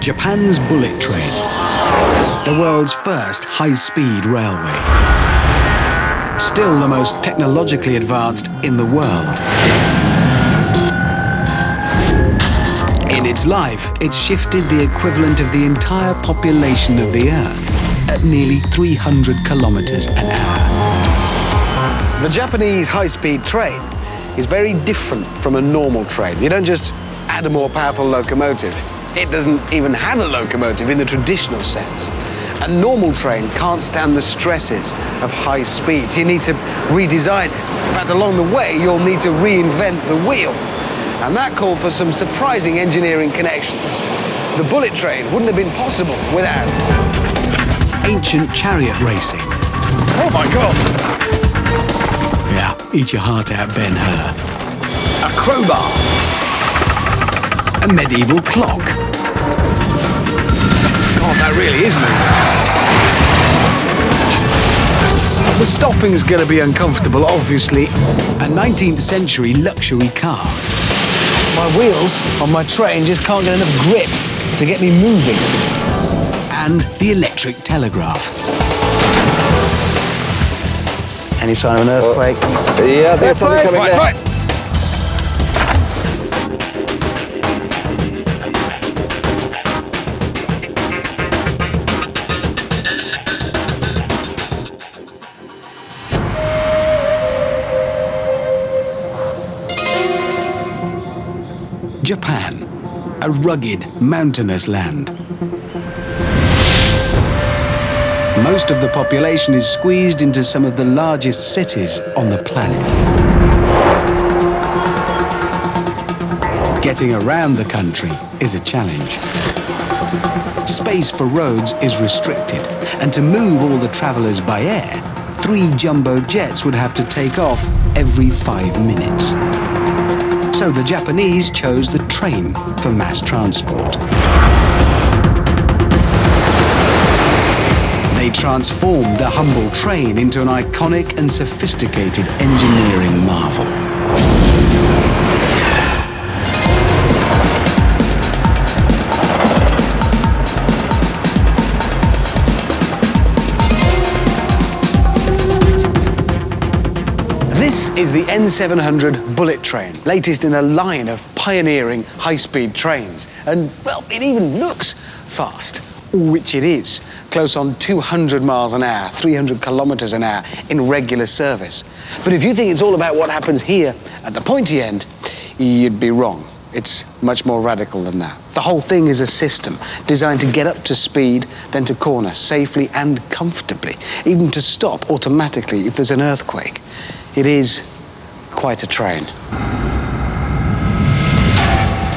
Japan's bullet train, the world's first high-speed railway. Still the most technologically advanced in the world. In its life, it's shifted the equivalent of the entire population of the Earth at nearly 300 kilometers an hour. The Japanese high-speed train is very different from a normal train. You don't just add a more powerful locomotive. It doesn't even have a locomotive in the traditional sense. A normal train can't stand the stresses of high speeds. You need to redesign it. In fact, along the way, you'll need to reinvent the wheel. And that called for some surprising engineering connections. The bullet train wouldn't have been possible without ancient chariot racing. Oh my God! Yeah, eat your heart out, Ben-Hur. A crowbar. A medieval clock. God, that really is moving. The stopping's going to be uncomfortable, obviously. A 19th century luxury car. My wheels on my train just can't get enough grip to get me moving. And the electric telegraph. Any sign of an earthquake? Yeah, there's something coming there. Right. Japan, a rugged, mountainous land. Most of the population is squeezed into some of the largest cities on the planet. Getting around the country is a challenge. Space for roads is restricted, and to move all the travelers by air, 3 jumbo jets would have to take off every 5 minutes. So the Japanese chose the train for mass transport. They transformed the humble train into an iconic and sophisticated engineering marvel. This is the N700 bullet train, latest in a line of pioneering high-speed trains. And, well, it even looks fast, which it is. Close on 200 miles an hour, 300 kilometers an hour in regular service. But if you think it's all about what happens here at the pointy end, you'd be wrong. It's much more radical than that. The whole thing is a system designed to get up to speed, then to corner safely and comfortably, even to stop automatically if there's an earthquake. It is quite a train.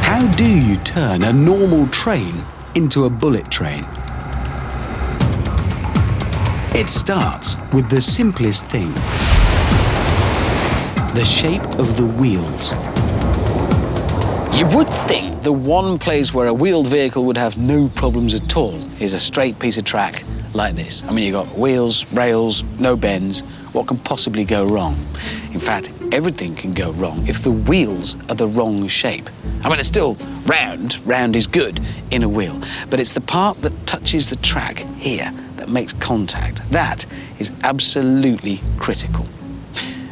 How do you turn a normal train into a bullet train? It starts with the simplest thing: the shape of the wheels. You would think the one place where a wheeled vehicle would have no problems at all is a straight piece of track like this. I mean, you've got wheels, rails, no bends. What can possibly go wrong? In fact, everything can go wrong if the wheels are the wrong shape. I mean, it's still round. Round is good in a wheel. But it's the part that touches the track here that makes contact. That is absolutely critical.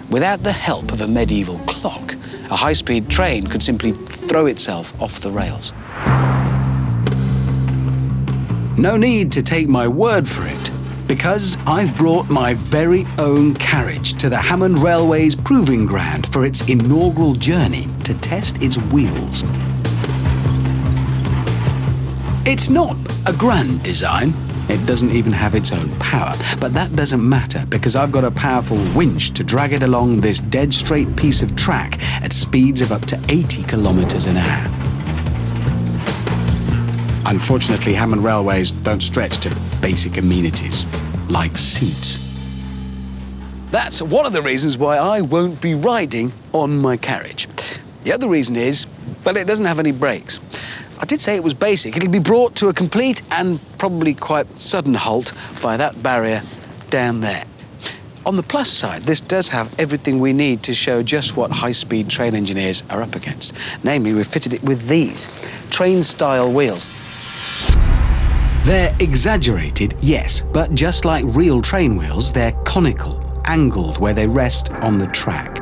Without the help of a medieval clock, a high-speed train could simply throw itself off the rails. No need to take my word for it, because I've brought my very own carriage to the Hammond Railway's proving ground for its inaugural journey to test its wheels. It's not a grand design. It doesn't even have its own power, but that doesn't matter because I've got a powerful winch to drag it along this dead straight piece of track at speeds of up to 80 kilometers an hour. Unfortunately, Hammond Railways don't stretch to basic amenities, like seats. That's one of the reasons why I won't be riding on my carriage. The other reason is, well, it doesn't have any brakes. I did say it was basic. It'll be brought to a complete and probably quite sudden halt by that barrier down there. On the plus side, this does have everything we need to show just what high-speed train engineers are up against. Namely, we've fitted it with these train-style wheels. They're exaggerated, yes, but just like real train wheels, they're conical, angled where they rest on the track.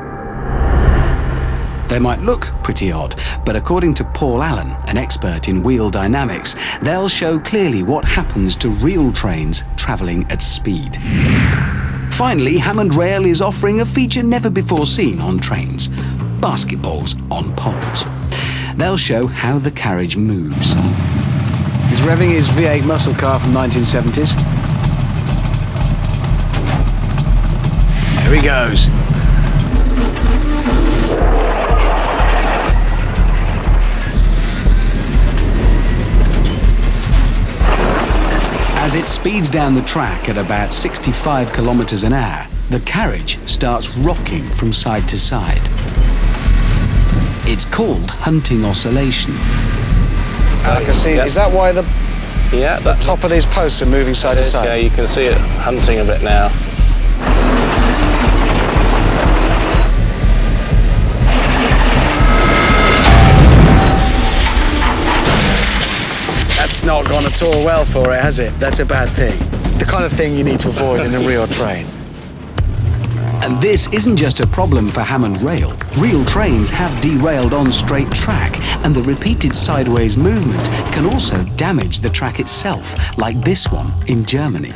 They might look pretty odd, but according to Paul Allen, an expert in wheel dynamics, they'll show clearly what happens to real trains travelling at speed. Finally, Hammond Rail is offering a feature never before seen on trains: basketballs on poles. They'll show how the carriage moves. He's revving his V8 muscle car from 1970s. There he goes. As it speeds down the track at about 65 kilometers an hour, the carriage starts rocking from side to side. It's called hunting oscillation. I can see, is that why the top of these posts are moving side to side? Yeah, you can see it hunting a bit now. That's not gone at all well for it, has it? That's a bad thing. The kind of thing you need to avoid in a real train. And this isn't just a problem for Hammond Rail. Real trains have derailed on straight track, and the repeated sideways movement can also damage the track itself, like this one in Germany.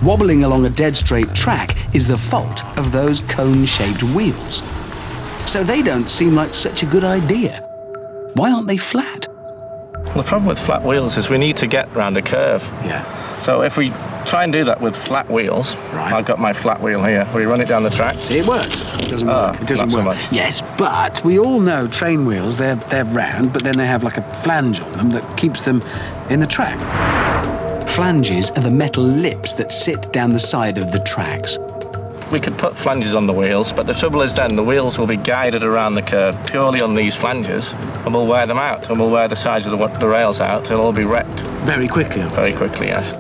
Wobbling along a dead straight track is the fault of those cone-shaped wheels. So they don't seem like such a good idea. Why aren't they flat? The problem with flat wheels is we need to get round a curve. Yeah. So if we try and do that with flat wheels, Right. I've got my flat wheel here. We run it down the track. See, it works. It doesn't work. It doesn't not so work. much. Yes, but we all know train wheels, they're round, but then they have like a flange on them that keeps them in the track. Flanges are the metal lips that sit down the side of the tracks. We could put flanges on the wheels, but the trouble is then the wheels will be guided around the curve purely on these flanges, and we'll wear them out, and we'll wear the sides of the rails out, and it'll all be wrecked. Very quickly. Very quickly, yes.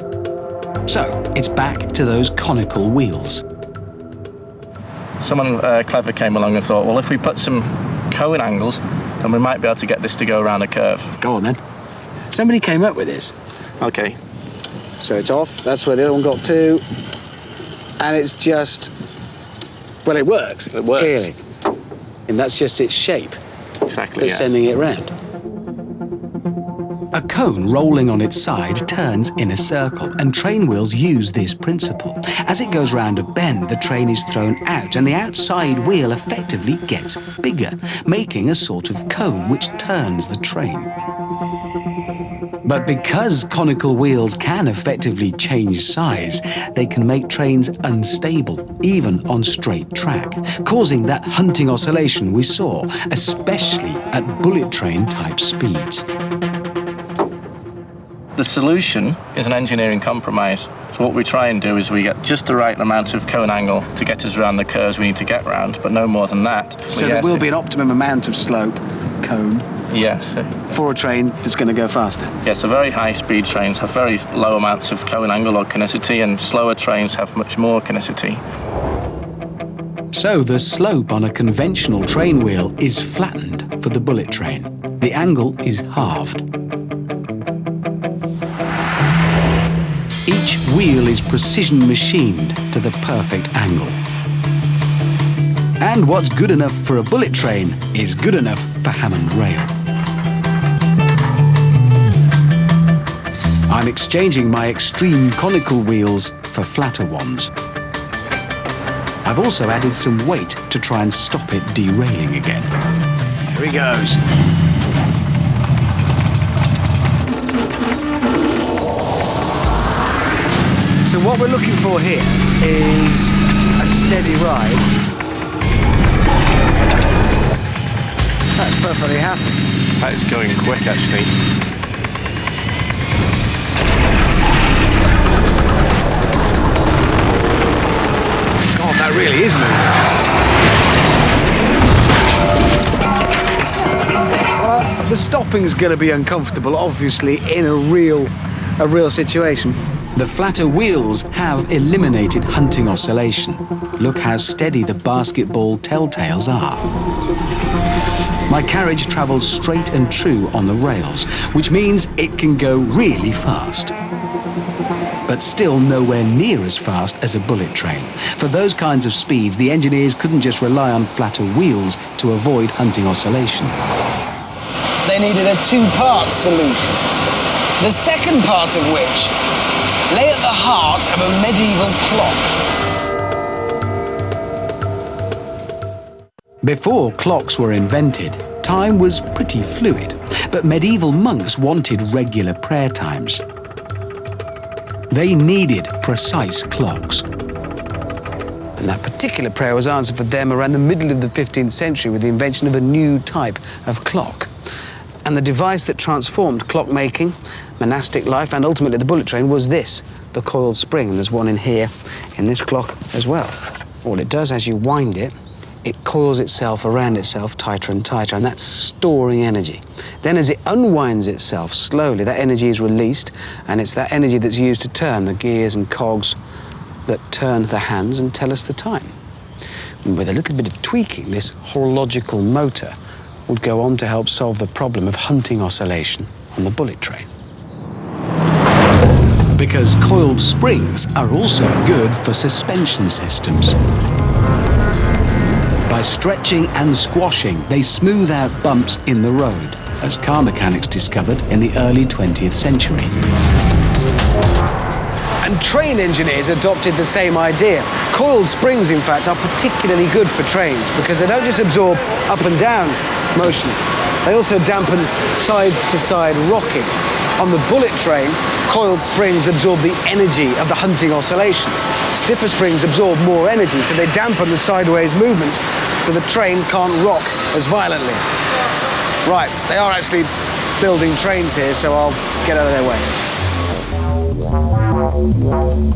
So, it's back to those conical wheels. Someone clever came along and thought, well, if we put some cone angles, then we might be able to get this to go around a curve. Go on then. Somebody came up with this. Okay. So it's off, that's where the other one got to. And it's just, well, it works. It works. Clearly. And that's just its shape Exactly, that's yes. sending it round. A cone rolling on its side turns in a circle, and train wheels use this principle. As it goes round a bend, the train is thrown out, and the outside wheel effectively gets bigger, making a sort of cone which turns the train. But because conical wheels can effectively change size, they can make trains unstable, even on straight track, causing that hunting oscillation we saw, especially at bullet train type speeds. The solution is an engineering compromise. So what we try and do is we get just the right amount of cone angle to get us around the curves we need to get round, but no more than that. So there will be an optimum amount of slope, cone, Yes. for a train that's going to go faster. Yes, so very high-speed trains have very low amounts of cone angle or conicity, and slower trains have much more conicity. So the slope on a conventional train wheel is flattened for the bullet train. The angle is halved. Each wheel is precision machined to the perfect angle. And what's good enough for a bullet train is good enough for Hammond Rail. I'm exchanging my extreme conical wheels for flatter ones. I've also added some weight to try and stop it derailing again. Here he goes. So what we're looking for here is a steady ride. That's perfectly happy. That is going quick, actually. God, that really is moving. The stopping's going to be uncomfortable, obviously, in a real situation. The flatter wheels have eliminated hunting oscillation. Look how steady the basketball telltales are. My carriage travels straight and true on the rails, which means it can go really fast. but still nowhere near as fast as a bullet train. For those kinds of speeds, the engineers couldn't just rely on flatter wheels to avoid hunting oscillation. They needed a two-part solution, the second part of which lay at the heart of a medieval clock. Before clocks were invented, time was pretty fluid, but medieval monks wanted regular prayer times. They needed precise clocks. And that particular prayer was answered for them around the middle of the 15th century with the invention of a new type of clock. And the device that transformed clockmaking, monastic life, and ultimately the bullet train was this, the coiled spring. And there's one in here, in this clock as well. All it does, as you wind it, it coils itself around itself tighter and tighter, and that's storing energy. Then as it unwinds itself slowly, that energy is released, and it's that energy that's used to turn the gears and cogs that turn the hands and tell us the time. And with a little bit of tweaking, this horological motor would go on to help solve the problem of hunting oscillation on the bullet train. Because coiled springs are also good for suspension systems. By stretching and squashing, they smooth out bumps in the road, as car mechanics discovered in the early 20th century. And train engineers adopted the same idea. Coiled springs, in fact, are particularly good for trains because they don't just absorb up and down motion, they also dampen side-to-side rocking. On the bullet train, coiled springs absorb the energy of the hunting oscillation. Stiffer springs absorb more energy, so they dampen the sideways movement, so the train can't rock as violently. Right, they are actually building trains here, so I'll get out of their way.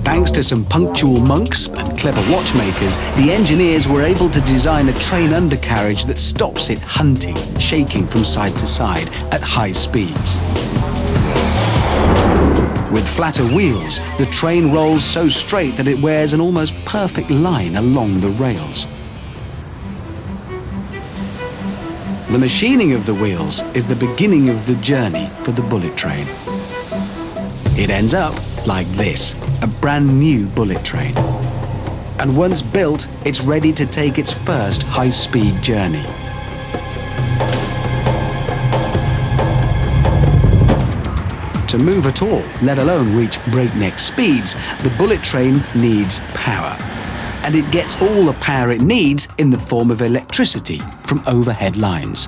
Thanks to some punctual monks and clever watchmakers, the engineers were able to design a train undercarriage that stops it hunting, shaking from side to side at high speeds. With flatter wheels, the train rolls so straight that it wears an almost perfect line along the rails. The machining of the wheels is the beginning of the journey for the bullet train. It ends up like this, a brand new bullet train. And once built, it's ready to take its first high-speed journey. To move at all, let alone reach breakneck speeds, the bullet train needs power. And it gets all the power it needs in the form of electricity from overhead lines.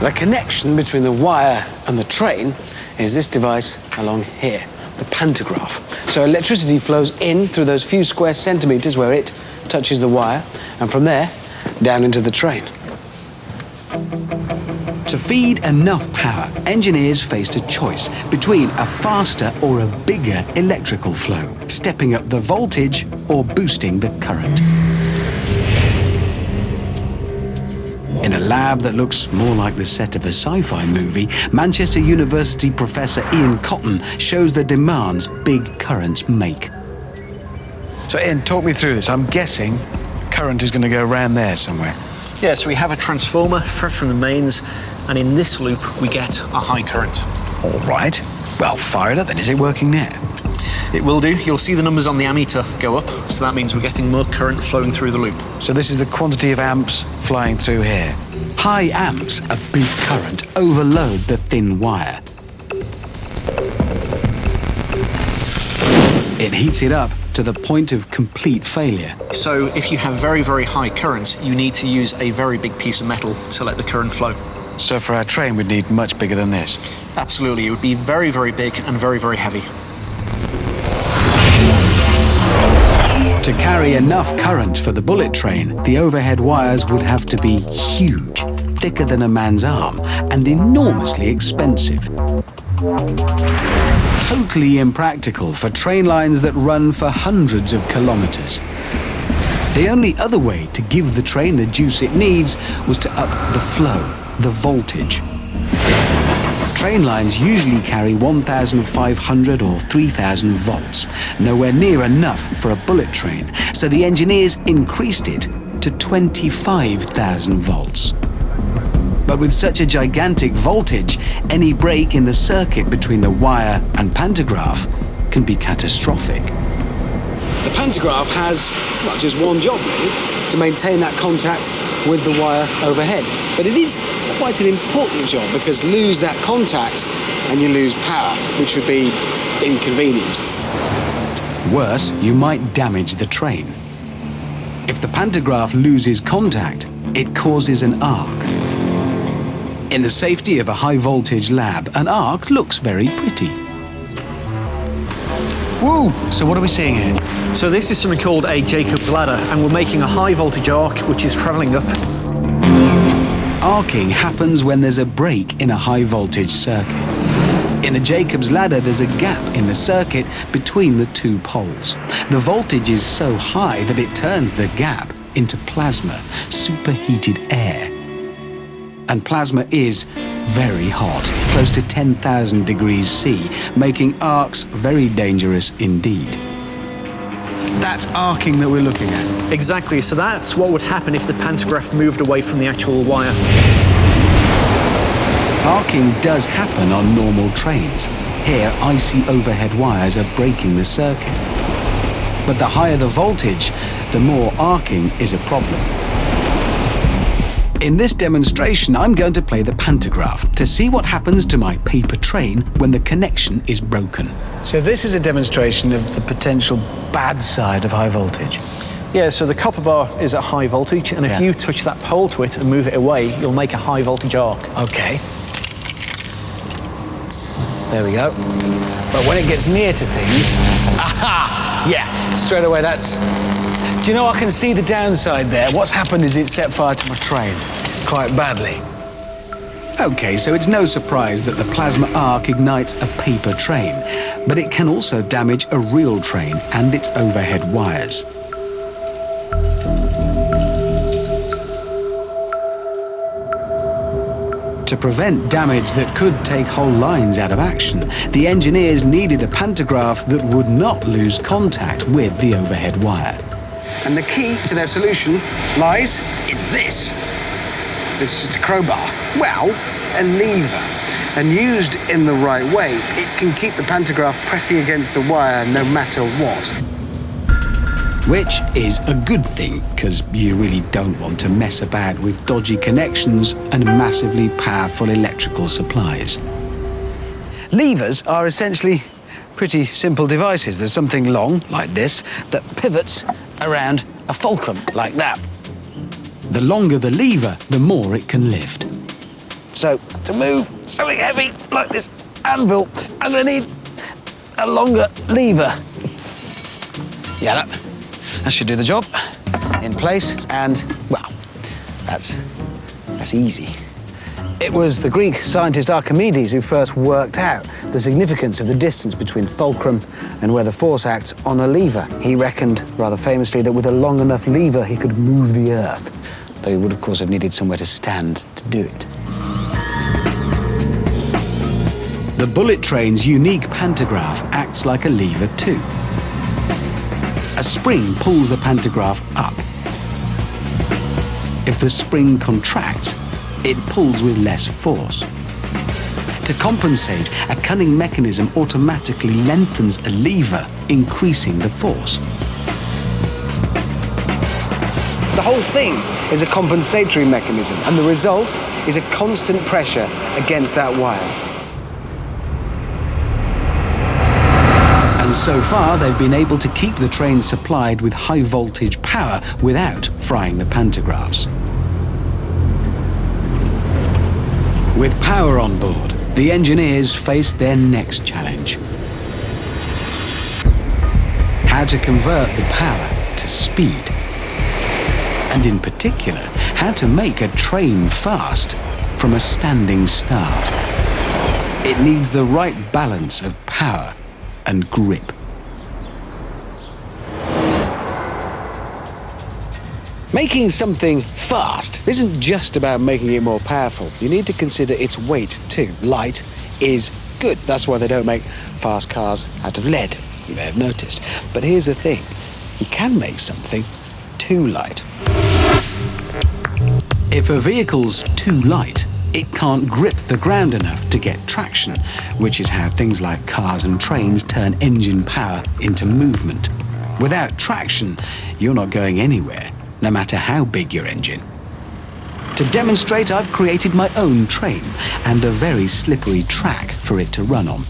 The connection between the wire and the train is this device along here, the pantograph. So electricity flows in through those few square centimeters where it touches the wire, and from there, down into the train. To feed enough power, engineers faced a choice between a faster or a bigger electrical flow, stepping up the voltage or boosting the current. In a lab that looks more like the set of a sci-fi movie, Manchester University professor Ian Cotton shows the demands big currents make. So Ian, talk me through this. I'm guessing current is going to go around there somewhere. Yeah, so we have a transformer fresh from the mains, and in this loop we get a high current. All right. Well, fire it up then. Is it working now? It will do. You'll see the numbers on the ammeter go up, so that means we're getting more current flowing through the loop. So this is the quantity of amps flying through here. High amps of big current overload the thin wire. It heats it up to the point of complete failure. So if you have very, very high currents, you need to use a very big piece of metal to let the current flow. So for our train, we'd need much bigger than this. Absolutely. It would be very, very big and very, very heavy. To carry enough current for the bullet train, the overhead wires would have to be huge, thicker than a man's arm, and enormously expensive. Totally impractical for train lines that run for hundreds of kilometers. The only other way to give the train the juice it needs was to up the flow, the voltage. Train lines usually carry 1,500 or 3,000 volts, nowhere near enough for a bullet train, so the engineers increased it to 25,000 volts. But with such a gigantic voltage, any break in the circuit between the wire and pantograph can be catastrophic. The pantograph has, well, just one job really, to maintain that contact with the wire overhead. But it is quite an important job because lose that contact and you lose power, which would be inconvenient. Worse, you might damage the train. If the pantograph loses contact, it causes an arc. In the safety of a high-voltage lab, an arc looks very pretty. Woo! So what are we seeing here? So this is something called a Jacob's ladder, and we're making a high voltage arc which is travelling up. Arcing happens when there's a break in a high-voltage circuit. In a Jacob's ladder, there's a gap in the circuit between the two poles. The voltage is so high that it turns the gap into plasma, superheated air. And plasma is very hot, close to 10,000 degrees C, making arcs very dangerous indeed. That's arcing that we're looking at. Exactly, so that's what would happen if the pantograph moved away from the actual wire. Arcing does happen on normal trains. Here, icy overhead wires are breaking the circuit. But the higher the voltage, the more arcing is a problem. In this demonstration, I'm going to play the pantograph to see what happens to my paper train when the connection is broken. So this is a demonstration of the potential bad side of high voltage. Yeah, so the copper bar is at high voltage, and if you touch that pole to it and move it away, you'll make a high voltage arc. Okay. There we go. But when it gets near to things, aha! Yeah, straight away that's... Do you know, I can see the downside there. What's happened is it's set fire to my train quite badly. Okay, so it's no surprise that the plasma arc ignites a paper train, but it can also damage a real train and its overhead wires. To prevent damage that could take whole lines out of action, the engineers needed a pantograph that would not lose contact with the overhead wire. And the key to their solution lies in this. It's just a crowbar. Well, a lever. And used in the right way, it can keep the pantograph pressing against the wire no matter what. Which is a good thing, because you really don't want to mess about with dodgy connections and massively powerful electrical supplies. Levers are essentially pretty simple devices. There's something long, like this, that pivots around a fulcrum, like that. The longer the lever, the more it can lift. So, to move something heavy like this anvil, I'm going to need a longer lever. Yeah, that should do the job. In place, and, well, that's easy. It was the Greek scientist Archimedes who first worked out the significance of the distance between fulcrum and where the force acts on a lever. He reckoned, rather famously, that with a long enough lever he could move the Earth, though he would, of course, have needed somewhere to stand to do it. The bullet train's unique pantograph acts like a lever too. A spring pulls the pantograph up. If the spring contracts, it pulls with less force. To compensate, a cunning mechanism automatically lengthens a lever, increasing the force. The whole thing is a compensatory mechanism, and the result is a constant pressure against that wire. And so far, they've been able to keep the train supplied with high voltage power without frying the pantographs. With power on board, the engineers faced their next challenge. How to convert the power to speed. And in particular, how to make a train fast from a standing start. It needs the right balance of power and grip. Making something fast isn't just about making it more powerful. You need to consider its weight too. Light is good. That's why they don't make fast cars out of lead, you may have noticed. But here's the thing. You can make something too light. If a vehicle's too light, it can't grip the ground enough to get traction, which is how things like cars and trains turn engine power into movement. Without traction, you're not going anywhere, no matter how big your engine. To demonstrate, I've created my own train and a very slippery track for it to run on.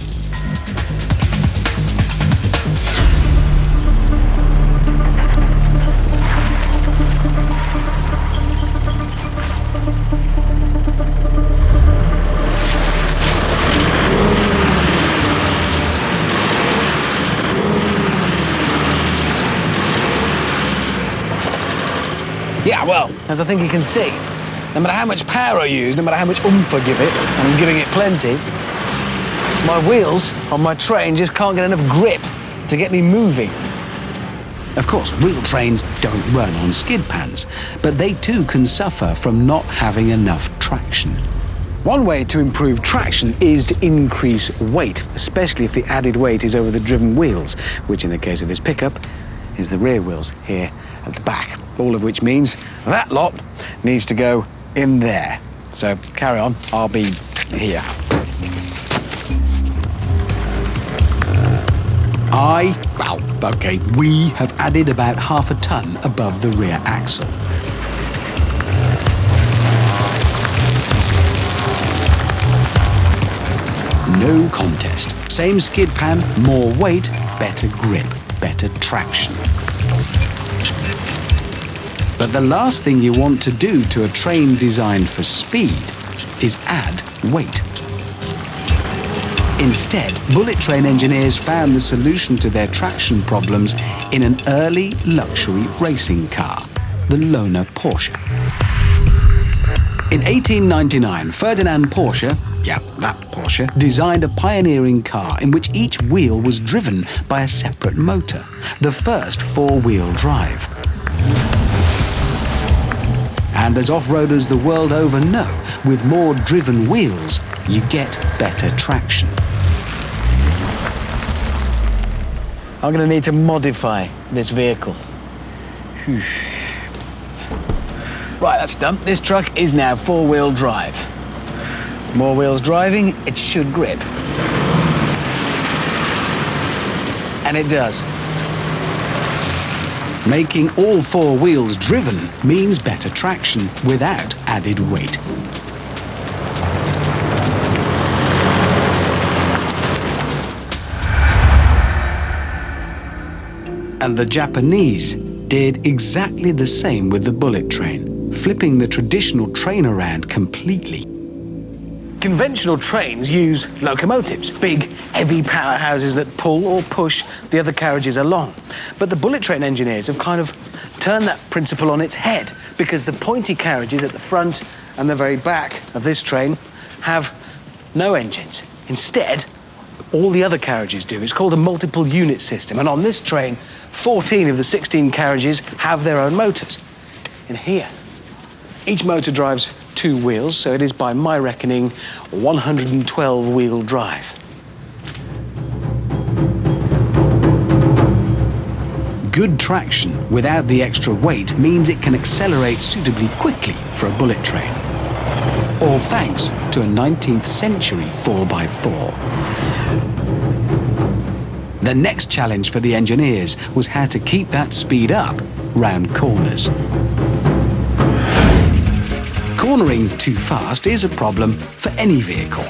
Yeah, well, as I think you can see, no matter how much power I use, no matter how much oomph I give it, and I'm giving it plenty, my wheels on my train just can't get enough grip to get me moving. Of course, wheel trains don't run on skid pans, but they too can suffer from not having enough traction. One way to improve traction is to increase weight, especially if the added weight is over the driven wheels, which in the case of this pickup is the rear wheels here at the back, all of which means that lot needs to go in there. So carry on, I'll be here. We have added about half a ton above the rear axle. No contest. Same skid pan, more weight, better grip, better traction. But the last thing you want to do to a train designed for speed is add weight. Instead, bullet train engineers found the solution to their traction problems in an early luxury racing car, the Lohner Porsche. In 1899, Ferdinand Porsche, that Porsche, designed a pioneering car in which each wheel was driven by a separate motor, the first four-wheel drive. And as off-roaders the world over know, with more driven wheels, you get better traction. I'm going to need to modify this vehicle. Right, that's done. This truck is now four-wheel drive. More wheels driving, it should grip. And it does. Making all four wheels driven means better traction without added weight. And the Japanese did exactly the same with the bullet train, flipping the traditional train around completely. Conventional trains use locomotives, big, heavy powerhouses that pull or push the other carriages along. But the bullet train engineers have kind of turned that principle on its head, because the pointy carriages at the front and the very back of this train have no engines. Instead, all the other carriages do. It's called a multiple unit system. And on this train, 14 of the 16 carriages have their own motors. In here, each motor drives two wheels, so it is, by my reckoning, 112-wheel drive. Good traction without the extra weight means it can accelerate suitably quickly for a bullet train. All thanks to a 19th century 4x4. The next challenge for the engineers was how to keep that speed up round corners. Cornering too fast is a problem for any vehicle.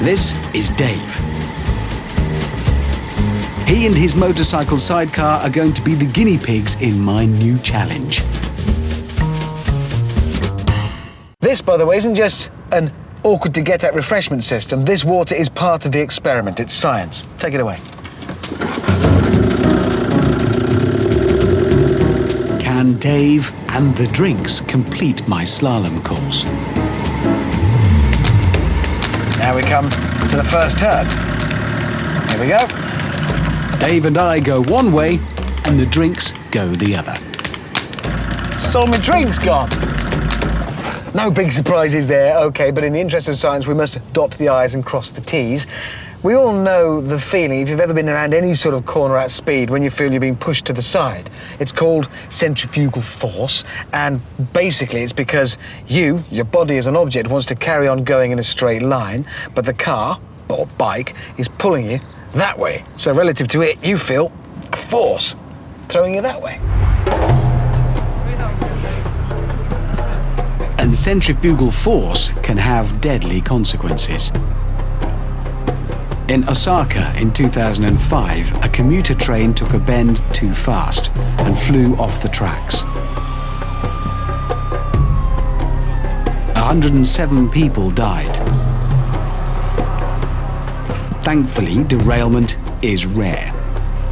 This is Dave. He and his motorcycle sidecar are going to be the guinea pigs in my new challenge. This, by the way, isn't just an awkward-to-get-at refreshment system. This water is part of the experiment. It's science. Take it away. Can Dave and the drinks complete my slalom course? Now we come to the first turn. Here we go. Dave and I go one way, and the drinks go the other. So my drink's gone. No big surprises there, okay, but in the interest of science, we must dot the I's and cross the T's. We all know the feeling, if you've ever been around any sort of corner at speed, when you feel you're being pushed to the side. It's called centrifugal force, and basically it's because your body as an object, wants to carry on going in a straight line, but the car, or bike, is pulling you that way. So relative to it, you feel a force throwing you that way. And centrifugal force can have deadly consequences. In Osaka in 2005, a commuter train took a bend too fast and flew off the tracks. 107 people died. Thankfully, derailment is rare.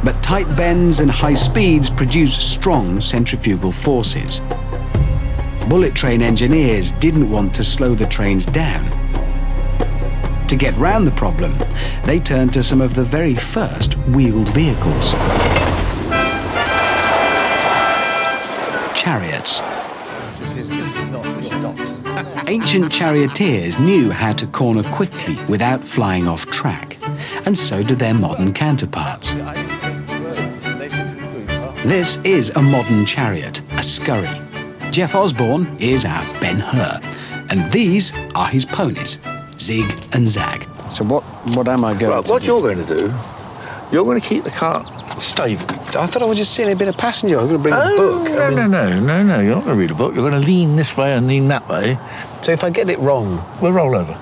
But tight bends and high speeds produce strong centrifugal forces. Bullet train engineers didn't want to slow the trains down. To get round the problem, they turned to some of the very first wheeled vehicles. Chariots. This is not Ancient charioteers knew how to corner quickly without flying off track, and so did their modern counterparts. This is a modern chariot, a scurry. Jeff Osborne is our Ben-Hur, and these are his ponies, Zig and Zag. So what am I going to do? What you're going to do, you're going to keep the car stable. I thought I was just sitting a bit of passenger. I'm going to bring a book. No, you're not going to read a book. You're going to lean this way and lean that way. So if I get it wrong, we'll roll over.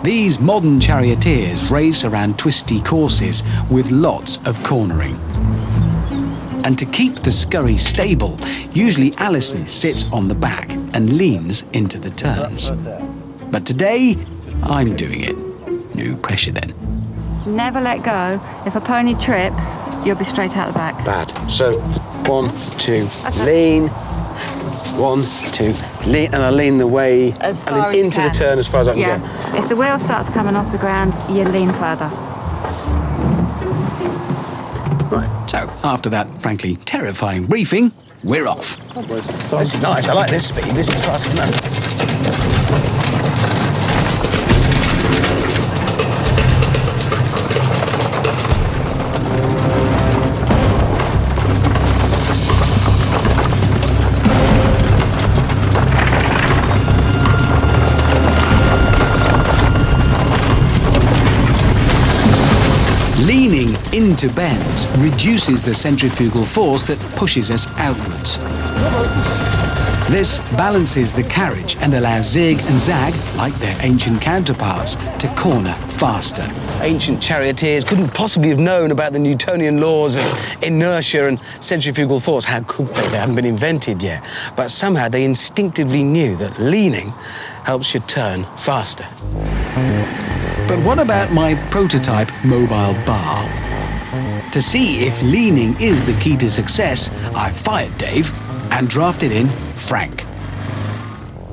These modern charioteers race around twisty courses with lots of cornering. And to keep the scurry stable, usually Alison sits on the back and leans into the turns. But today, I'm doing it. No pressure then. Never let go. If a pony trips, you'll be straight out the back. bad. So 1, 2, lean. 1, 2, lean, and I lean the way as far as into the turn as far as I can get. If the wheel starts coming off the ground, you lean further. Right. So after that, frankly, terrifying briefing, we're off. This is nice. I like this speed. This is fast enough. Leaning into bends reduces the centrifugal force that pushes us outwards. This balances the carriage and allows Zig and Zag, like their ancient counterparts, to corner faster. Ancient charioteers couldn't possibly have known about the Newtonian laws of inertia and centrifugal force. How could they? They hadn't been invented yet. But somehow they instinctively knew that leaning helps you turn faster. But what about my prototype mobile bar? To see if leaning is the key to success, I fired Dave and drafted in Frank.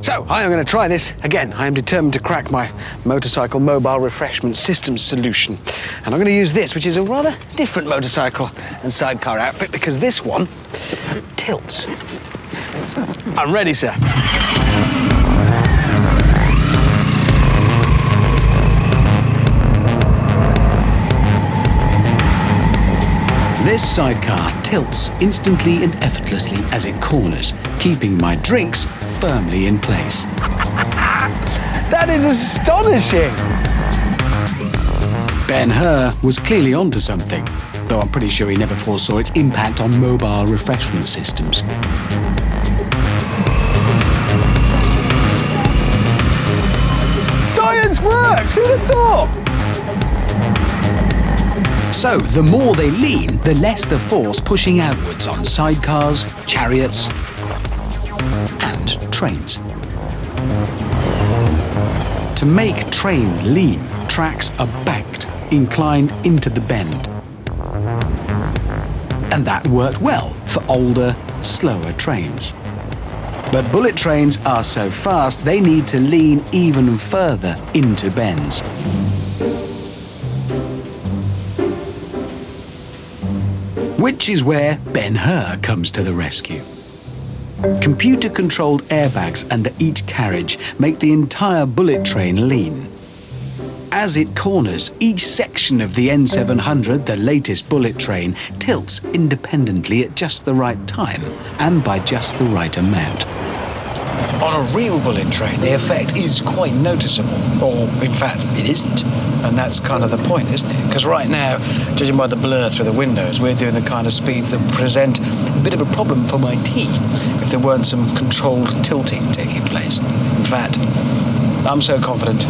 So, I am going to try this again. I am determined to crack my motorcycle mobile refreshment system solution. And I'm going to use this, which is a rather different motorcycle and sidecar outfit, because this one tilts. I'm ready, sir. This sidecar tilts instantly and effortlessly as it corners, keeping my drinks firmly in place. That is astonishing! Ben-Hur was clearly onto something, though I'm pretty sure he never foresaw its impact on mobile refreshment systems. Science works! Who'd have thought? So, the more they lean, the less the force pushing outwards on sidecars, chariots, and trains. To make trains lean, tracks are banked, inclined into the bend. And that worked well for older, slower trains. But bullet trains are so fast, they need to lean even further into bends. Which is where Ben-Hur comes to the rescue. Computer-controlled airbags under each carriage make the entire bullet train lean. As it corners, each section of the N700, the latest bullet train, tilts independently at just the right time and by just the right amount. On a real bullet train, the effect is quite noticeable, or in fact, it isn't. And that's kind of the point, isn't it? Because right now, judging by the blur through the windows, we're doing the kind of speeds that present a bit of a problem for my tea if there weren't some controlled tilting taking place. In fact, I'm so confident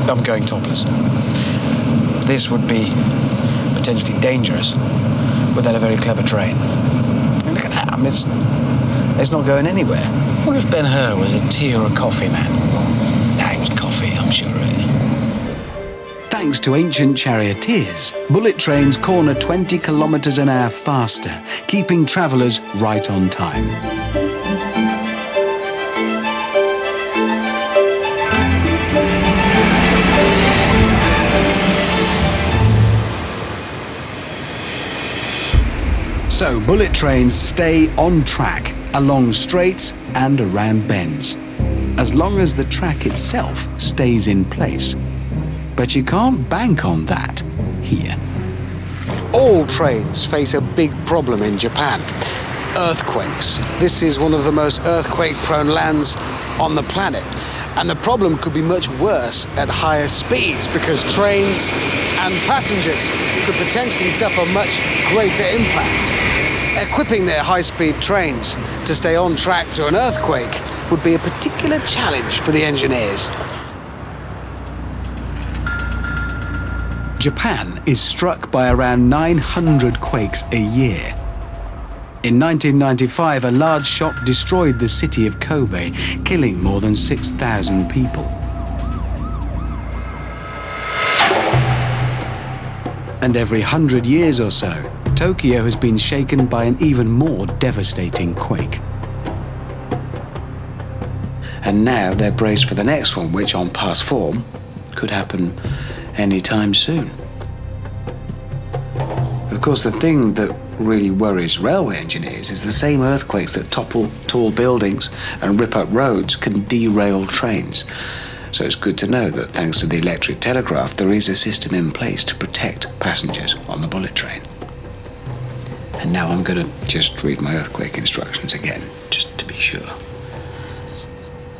I'm going topless. This would be potentially dangerous without a very clever train. And look at that, I mean, it's not going anywhere. I wonder if Ben-Hur was a tea or a coffee man. Nah, it was coffee, I'm sure of it. Thanks to ancient charioteers, bullet trains corner 20 kilometers an hour faster, keeping travellers right on time. So bullet trains stay on track, along straights and around bends, as long as the track itself stays in place. But you can't bank on that here. All trains face a big problem in Japan: earthquakes. This is one of the most earthquake-prone lands on the planet. And the problem could be much worse at higher speeds because trains and passengers could potentially suffer much greater impacts. Equipping their high-speed trains to stay on track through an earthquake would be a particular challenge for the engineers. Japan is struck by around 900 quakes a year. In 1995, a large shock destroyed the city of Kobe, killing more than 6,000 people. And every 100 years or so, Tokyo has been shaken by an even more devastating quake. And now they're braced for the next one, which on past form could happen anytime soon. Of course, the thing that really worries railway engineers is the same earthquakes that topple tall buildings and rip up roads can derail trains. So it's good to know that thanks to the electric telegraph, there is a system in place to protect passengers on the bullet train. And now I'm going to just read my earthquake instructions again, just to be sure.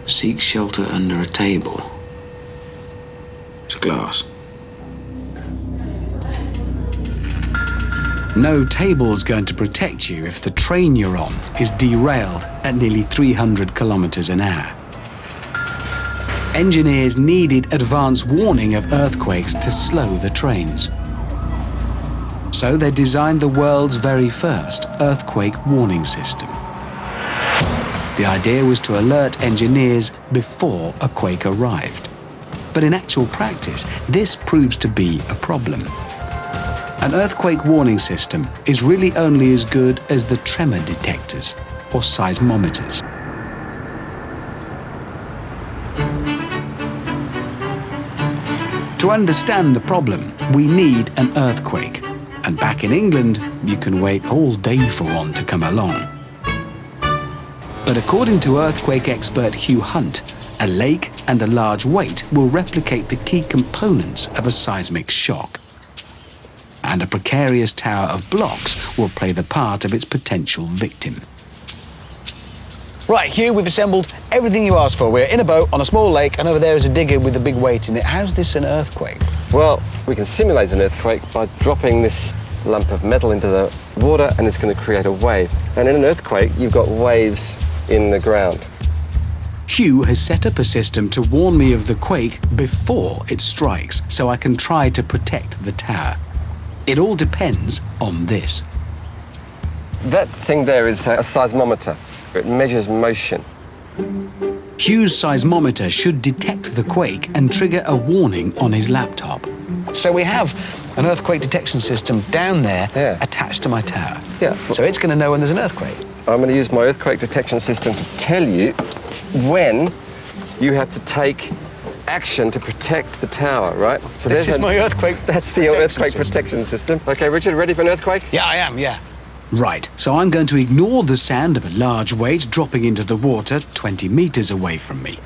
Seek shelter under a table. It's glass. No table's going to protect you if the train you're on is derailed at nearly 300 kilometers an hour. Engineers needed advance warning of earthquakes to slow the trains. So they designed the world's very first earthquake warning system. The idea was to alert engineers before a quake arrived. But in actual practice, this proves to be a problem. An earthquake warning system is really only as good as the tremor detectors or seismometers. To understand the problem, we need an earthquake. And back in England, you can wait all day for one to come along. But according to earthquake expert Hugh Hunt, a lake and a large weight will replicate the key components of a seismic shock. And a precarious tower of blocks will play the part of its potential victim. Right, Hugh, we've assembled everything you asked for. We're in a boat on a small lake, and over there is a digger with a big weight in it. How's this an earthquake? Well, we can simulate an earthquake by dropping this lump of metal into the water, and it's going to create a wave. And in an earthquake, you've got waves in the ground. Hugh has set up a system to warn me of the quake before it strikes, so I can try to protect the tower. It all depends on this. That thing there is a seismometer. It measures motion. Hugh's seismometer should detect the quake and trigger a warning on his laptop. So we have an earthquake detection system down there attached to my tower. Yeah. So it's going to know when there's an earthquake. I'm going to use my earthquake detection system to tell you when you have to take action to protect the tower, right? So this is my earthquake That's the earthquake protection system. Okay, Richard, ready for an earthquake? Yeah, I am, yeah. Right, so I'm going to ignore the sound of a large weight dropping into the water 20 meters away from me.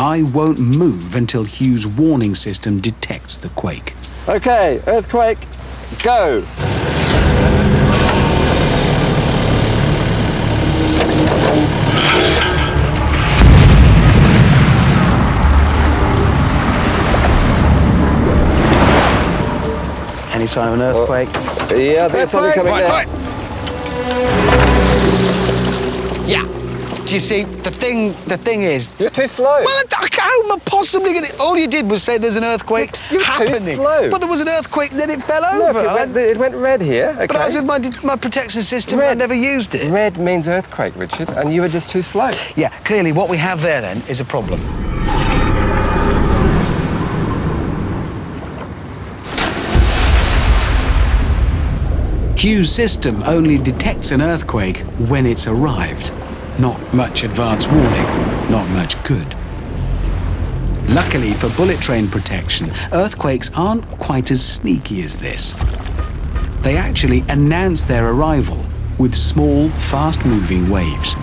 I won't move until Hugh's warning system detects the quake. Okay, earthquake, go! Any sign of an earthquake? Yeah, there's something coming there. Yeah. Do you see, the thing is... You're too slow. Well, how am I possibly going to... All you did was say there's an earthquake happening. Too slow. Well, there was an earthquake, then it fell over. Look, it went red here, okay. But I was with my protection system, I never used it. Red means earthquake, Richard, and you were just too slow. Yeah, clearly what we have there, then, is a problem. Hugh's system only detects an earthquake when it's arrived. Not much advance warning, not much good. Luckily for bullet train protection, earthquakes aren't quite as sneaky as this. They actually announce their arrival with small, fast-moving waves.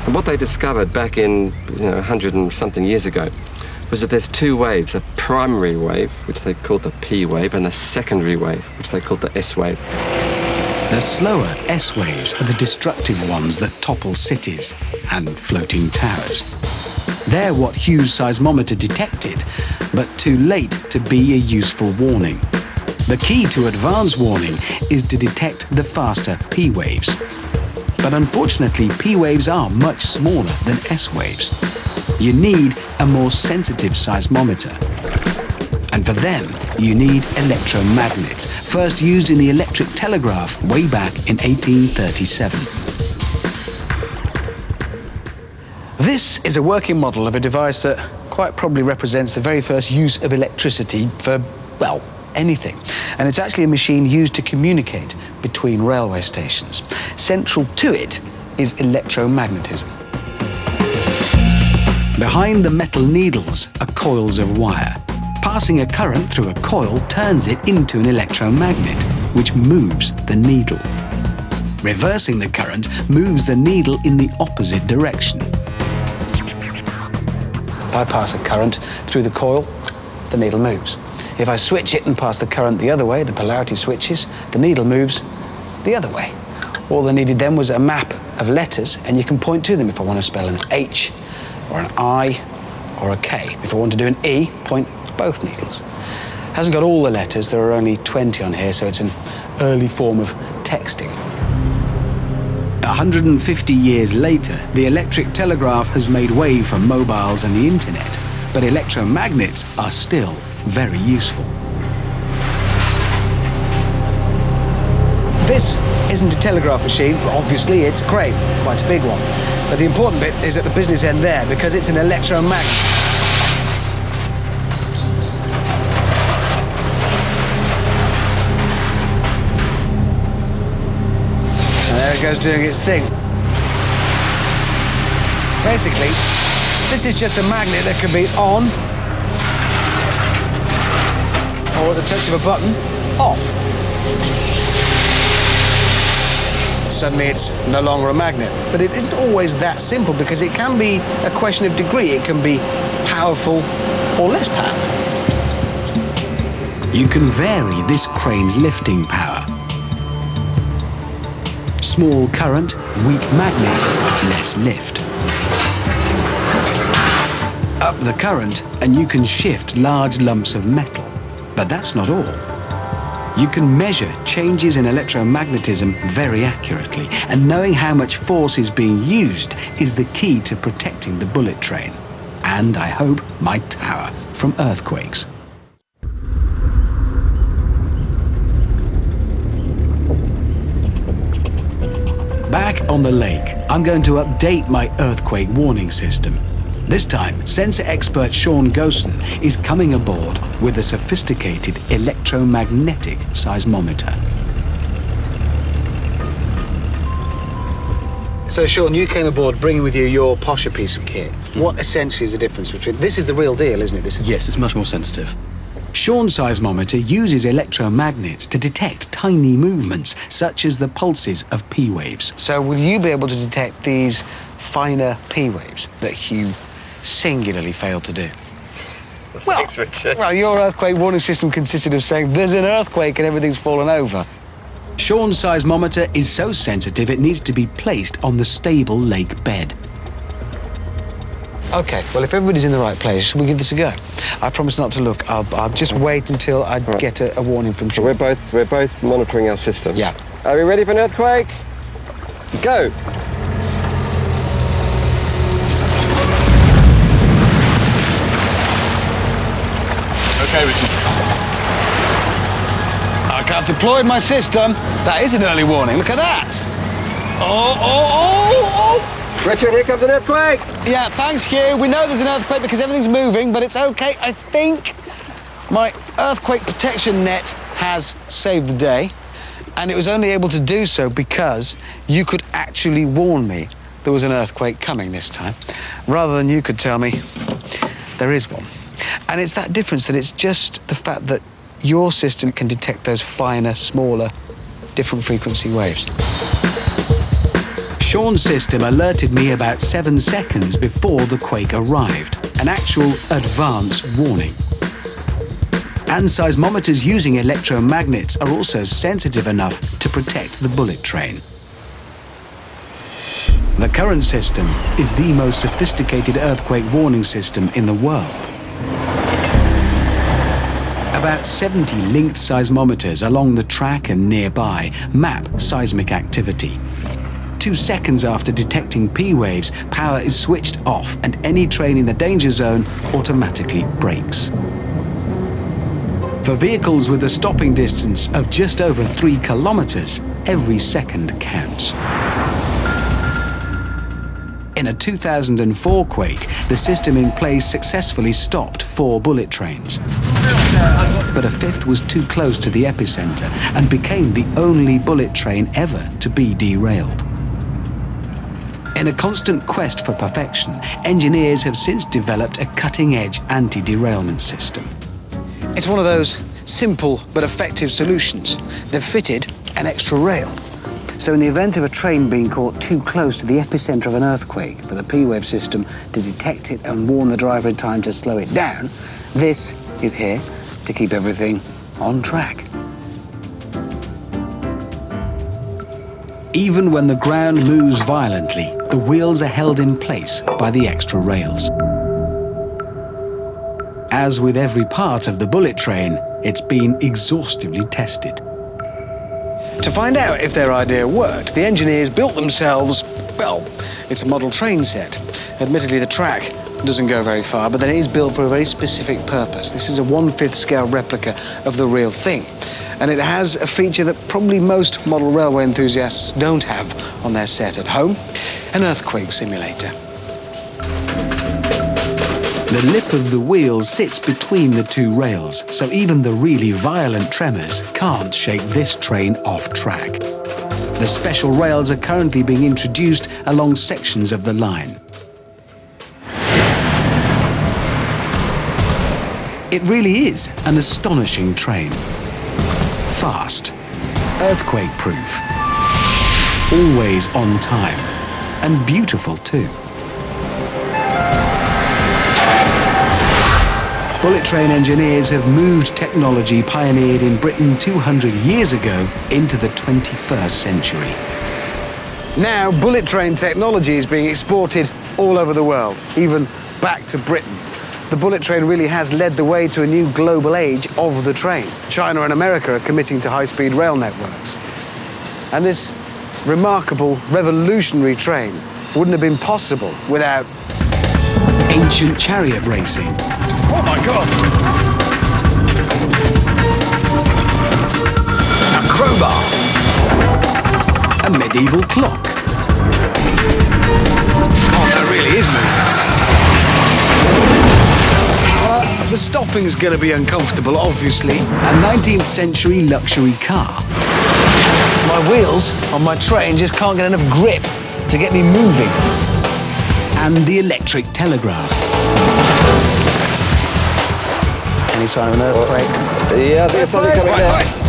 And what they discovered back in 100 and something years ago was that there's two waves, a primary wave, which they called the P wave, and a secondary wave, which they called the S wave. The slower S waves are the destructive ones that topple cities and floating towers. They're what Hugh's seismometer detected, but too late to be a useful warning. The key to advance warning is to detect the faster P waves. But unfortunately, P waves are much smaller than S waves. You need a more sensitive seismometer. And for them, you need electromagnets, first used in the electric telegraph way back in 1837. This is a working model of a device that quite probably represents the very first use of electricity for, well, anything. And it's actually a machine used to communicate between railway stations. Central to it is electromagnetism. Behind the metal needles are coils of wire. Passing a current through a coil turns it into an electromagnet, which moves the needle. Reversing the current moves the needle in the opposite direction. If I pass a current through the coil, the needle moves. If I switch it and pass the current the other way, the polarity switches, the needle moves the other way. All I needed then was a map of letters, and you can point to them if I want to spell an H, or an I, or a K. If I want to do an E, point both needles. Hasn't got all the letters, there are only 20 on here, so it's an early form of texting. 150 years later, the electric telegraph has made way for mobiles and the internet, but electromagnets are still very useful. This isn't a telegraph machine, but obviously it's a crane, quite a big one. But the important bit is at the business end there, because it's an electromagnet. And there it goes doing its thing. Basically, this is just a magnet that can be on, or at the touch of a button, off. Suddenly it's no longer a magnet. But it isn't always that simple, because it can be a question of degree. It can be powerful or less powerful. You can vary this crane's lifting power. Small current, weak magnet, less lift. Up the current and you can shift large lumps of metal. But that's not all. You can measure changes in electromagnetism very accurately, and knowing how much force is being used is the key to protecting the bullet train. And, I hope, my tower from earthquakes. Back on the lake, I'm going to update my earthquake warning system. This time, sensor expert Sean Gosen is coming aboard with a sophisticated electromagnetic seismometer. So, Sean, you came aboard bringing with you your posher piece of kit. What essentially is the difference between... This is the real deal, isn't it? Yes, it's much more sensitive. Sean's seismometer uses electromagnets to detect tiny movements, such as the pulses of P waves. So will you be able to detect these finer P waves that Hugh singularly failed to do. Well, Thanks, Richard. Well, your earthquake warning system consisted of saying there's an earthquake and everything's fallen over. Sean's seismometer is so sensitive it needs to be placed on the stable lake bed. OK, well, if everybody's in the right place, shall we give this a go? I promise not to look. I'll just wait until I get a warning from Sean. We're both monitoring our system. Yeah. Are we ready for an earthquake? Go! OK, Richard. I've deployed my system. That is an early warning. Look at that. Oh. Richard, here comes an earthquake! Yeah, thanks, Hugh. We know there's an earthquake because everything's moving, but it's OK. I think my earthquake protection net has saved the day, and it was only able to do so because you could actually warn me there was an earthquake coming this time, rather than you could tell me there is one. And it's that difference, that it's just the fact that your system can detect those finer, smaller, different frequency waves. Sean's system alerted me about 7 seconds before the quake arrived, an actual advance warning. And seismometers using electromagnets are also sensitive enough to protect the bullet train. The current system is the most sophisticated earthquake warning system in the world. About 70 linked seismometers along the track and nearby map seismic activity. 2 seconds after detecting P waves, power is switched off and any train in the danger zone automatically brakes. For vehicles with a stopping distance of just over 3 kilometers, every second counts. In a 2004 quake, the system in place successfully stopped 4 bullet trains. But a 5th was too close to the epicenter and became the only bullet train ever to be derailed. In a constant quest for perfection, engineers have since developed a cutting-edge anti-derailment system. It's one of those simple but effective solutions. They've fitted an extra rail. So in the event of a train being caught too close to the epicenter of an earthquake for the P-wave system to detect it and warn the driver in time to slow it down, this is here to keep everything on track. Even when the ground moves violently, the wheels are held in place by the extra rails. As with every part of the bullet train, it's been exhaustively tested. To find out if their idea worked, the engineers built themselves, well, it's a model train set. Admittedly, the track doesn't go very far, but then it is built for a very specific purpose. This is a 1/5 scale replica of the real thing. And it has a feature that probably most model railway enthusiasts don't have on their set at home, an earthquake simulator. The lip of the wheel sits between the 2 rails, so even the really violent tremors can't shake this train off track. The special rails are currently being introduced along sections of the line. It really is an astonishing train. Fast, earthquake-proof, always on time, and beautiful too. Bullet train engineers have moved technology pioneered in Britain 200 years ago into the 21st century. Now, bullet train technology is being exported all over the world, even back to Britain. The bullet train really has led the way to a new global age of the train. China and America are committing to high-speed rail networks. And this remarkable, revolutionary train wouldn't have been possible without Ancient chariot racing, oh my God! a crowbar, a medieval clock. God, that really is moving. The stopping's going to be uncomfortable, obviously. A 19th century luxury car. My wheels on my train just can't get enough grip to get me moving. And the electric telegraph. Any sign of an earthquake? Yeah, there's something coming down.